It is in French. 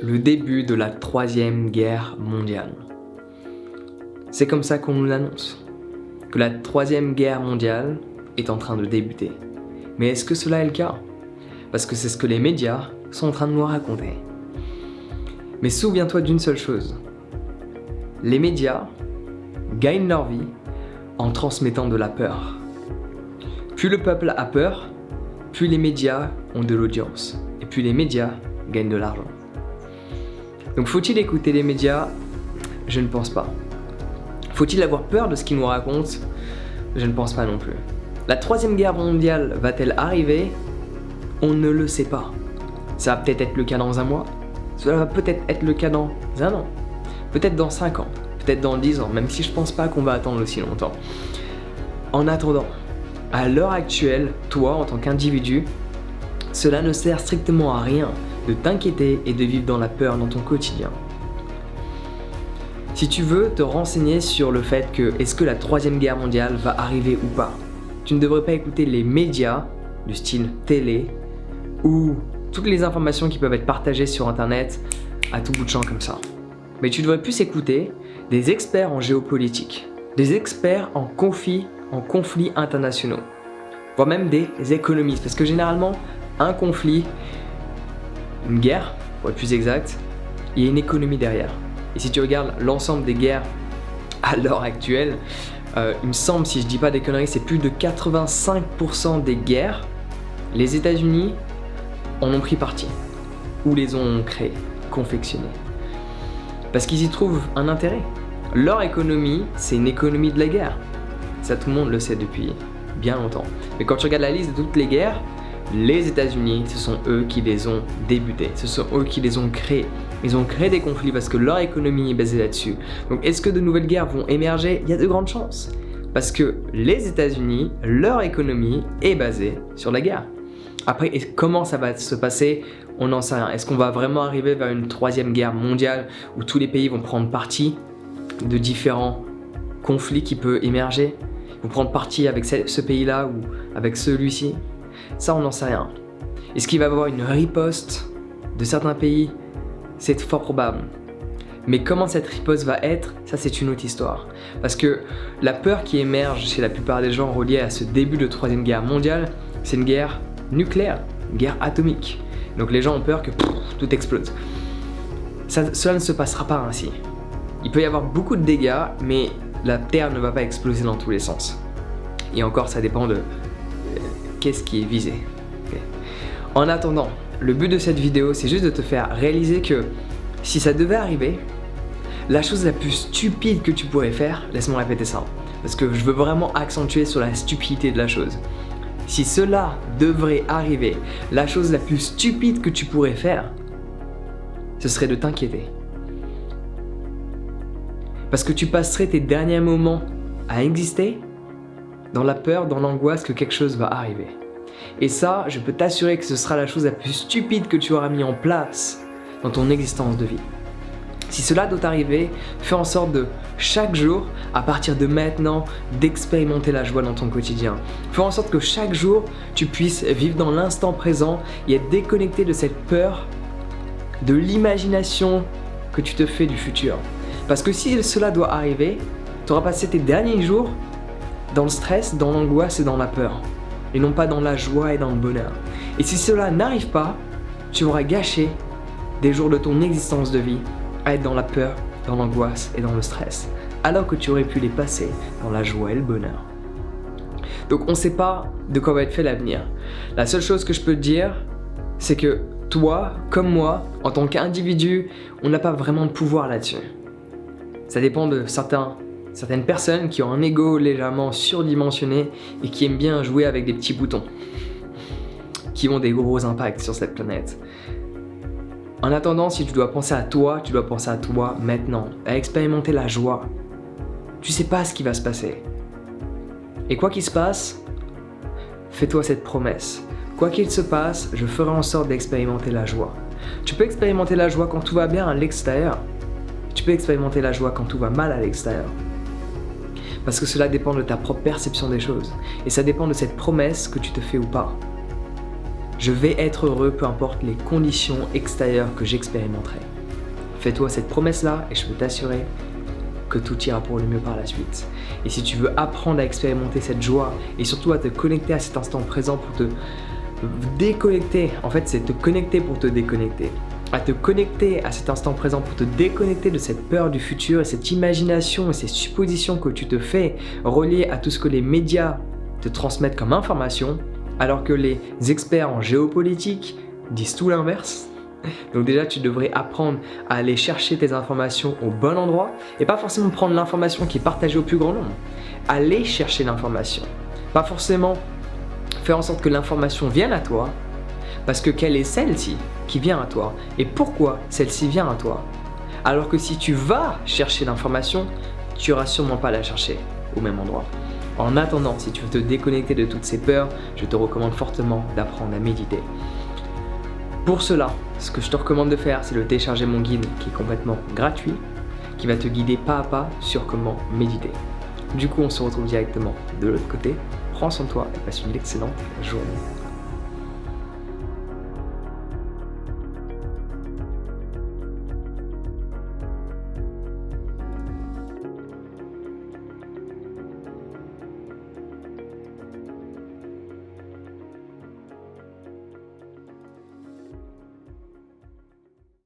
le début de la Troisième Guerre mondiale. C'est comme ça qu'on nous l'annonce, que la Troisième Guerre mondiale est en train de débuter. Mais est-ce que cela est le cas? Parce que c'est ce que les médias sont en train de nous raconter. Mais souviens-toi d'une seule chose. Les médias gagnent leur vie en transmettant de la peur. Plus le peuple a peur, plus les médias ont de l'audience. Et plus les médias gagnent de l'argent. Donc faut-il écouter les médias? Je ne pense pas. Faut-il avoir peur de ce qu'ils nous racontent? Je ne pense pas non plus. La Troisième Guerre mondiale va-t-elle arriver? On ne le sait pas. Ça va peut-être être le cas dans un mois. Cela va peut-être être le cas dans un an. Peut-être dans 5 ans. Peut-être dans 10 ans. Même si je pense pas qu'on va attendre aussi longtemps. En attendant, à l'heure actuelle, toi, en tant qu'individu, cela ne sert strictement à rien de t'inquiéter et de vivre dans la peur dans ton quotidien. Si tu veux te renseigner sur le fait que est-ce que la Troisième Guerre mondiale va arriver ou pas, tu ne devrais pas écouter les médias du style télé ou toutes les informations qui peuvent être partagées sur internet à tout bout de champ comme ça. Mais tu devrais plus écouter des experts en géopolitique, des experts en conflits internationaux, voire même des économistes, parce que généralement un conflit, une guerre, pour être plus exact, il y a une économie derrière. Et si tu regardes l'ensemble des guerres à l'heure actuelle, il me semble, si je dis pas des conneries, c'est plus de 85% des guerres, les États-Unis en ont pris parti, ou les ont créées, confectionnées. Parce qu'ils y trouvent un intérêt. Leur économie, c'est une économie de la guerre. Ça, tout le monde le sait depuis bien longtemps. Mais quand tu regardes la liste de toutes les guerres, les États-Unis, ce sont eux qui les ont débutées, ce sont eux qui les ont créés. Ils ont créé des conflits parce que leur économie est basée là-dessus. Donc est-ce que de nouvelles guerres vont émerger? Il y a de grandes chances. Parce que les États-Unis, leur économie est basée sur la guerre. Après, comment ça va se passer? On n'en sait rien. Est-ce qu'on va vraiment arriver vers une troisième guerre mondiale où tous les pays vont prendre parti de différents conflits qui peuvent émerger? Ils vont prendre parti avec ce pays-là ou avec celui-ci? Ça, on n'en sait rien. Est-ce qu'il va y avoir une riposte de certains pays? C'est fort probable. Mais comment cette riposte va être, ça c'est une autre histoire. Parce que la peur qui émerge chez la plupart des gens reliée à ce début de Troisième Guerre mondiale, c'est une guerre nucléaire, une guerre atomique. Donc les gens ont peur que tout explose. Cela ne se passera pas ainsi. Il peut y avoir beaucoup de dégâts, mais la Terre ne va pas exploser dans tous les sens. Et encore, ça dépend de qu'est-ce qui est visé. Okay. En attendant, le but de cette vidéo, c'est juste de te faire réaliser que si ça devait arriver, la chose la plus stupide que tu pourrais faire, laisse-moi répéter ça, parce que je veux vraiment accentuer sur la stupidité de la chose. Si cela devrait arriver, la chose la plus stupide que tu pourrais faire, ce serait de t'inquiéter. Parce que tu passerais tes derniers moments à exister dans la peur, dans l'angoisse que quelque chose va arriver. Et ça, je peux t'assurer que ce sera la chose la plus stupide que tu auras mis en place dans ton existence de vie. Si cela doit arriver, fais en sorte de, chaque jour, à partir de maintenant, d'expérimenter la joie dans ton quotidien. Fais en sorte que chaque jour, tu puisses vivre dans l'instant présent et être déconnecté de cette peur, de l'imagination que tu te fais du futur. Parce que si cela doit arriver, tu auras passé tes derniers jours dans le stress, dans l'angoisse et dans la peur, et non pas dans la joie et dans le bonheur. Et si cela n'arrive pas, tu auras gâché des jours de ton existence de vie à être dans la peur, dans l'angoisse et dans le stress, alors que tu aurais pu les passer dans la joie et le bonheur. Donc on ne sait pas de quoi va être fait l'avenir. La seule chose que je peux te dire, c'est que toi, comme moi, en tant qu'individu, on n'a pas vraiment de pouvoir là-dessus. Ça dépend de certaines personnes qui ont un ego légèrement surdimensionné et qui aiment bien jouer avec des petits boutons qui ont des gros impacts sur cette planète. En attendant, si tu dois penser à toi, tu dois penser à toi maintenant, à expérimenter la joie. Tu sais pas ce qui va se passer. Et quoi qu'il se passe, fais-toi cette promesse. Quoi qu'il se passe, je ferai en sorte d'expérimenter la joie. Tu peux expérimenter la joie quand tout va bien à l'extérieur. Tu peux expérimenter la joie quand tout va mal à l'extérieur. Parce que cela dépend de ta propre perception des choses. Et ça dépend de cette promesse que tu te fais ou pas. Je vais être heureux peu importe les conditions extérieures que j'expérimenterai. Fais-toi cette promesse-là et je peux t'assurer que tout ira pour le mieux par la suite. Et si tu veux apprendre à expérimenter cette joie et surtout à te connecter à cet instant présent pour te déconnecter, en fait c'est te connecter pour te déconnecter, à te connecter à cet instant présent pour te déconnecter de cette peur du futur et cette imagination et ces suppositions que tu te fais reliées à tout ce que les médias te transmettent comme information, alors que les experts en géopolitique disent tout l'inverse. Donc déjà, tu devrais apprendre à aller chercher tes informations au bon endroit et pas forcément prendre l'information qui est partagée au plus grand nombre. Aller chercher l'information. Pas forcément faire en sorte que l'information vienne à toi, parce que quelle est celle-ci qui vient à toi et pourquoi celle-ci vient à toi. Alors que si tu vas chercher l'information, tu n'auras sûrement pas à la chercher au même endroit. En attendant, si tu veux te déconnecter de toutes ces peurs, je te recommande fortement d'apprendre à méditer. Pour cela, ce que je te recommande de faire, c'est de télécharger mon guide qui est complètement gratuit, qui va te guider pas à pas sur comment méditer. Du coup, on se retrouve directement de l'autre côté. Prends soin de toi et passe une excellente journée.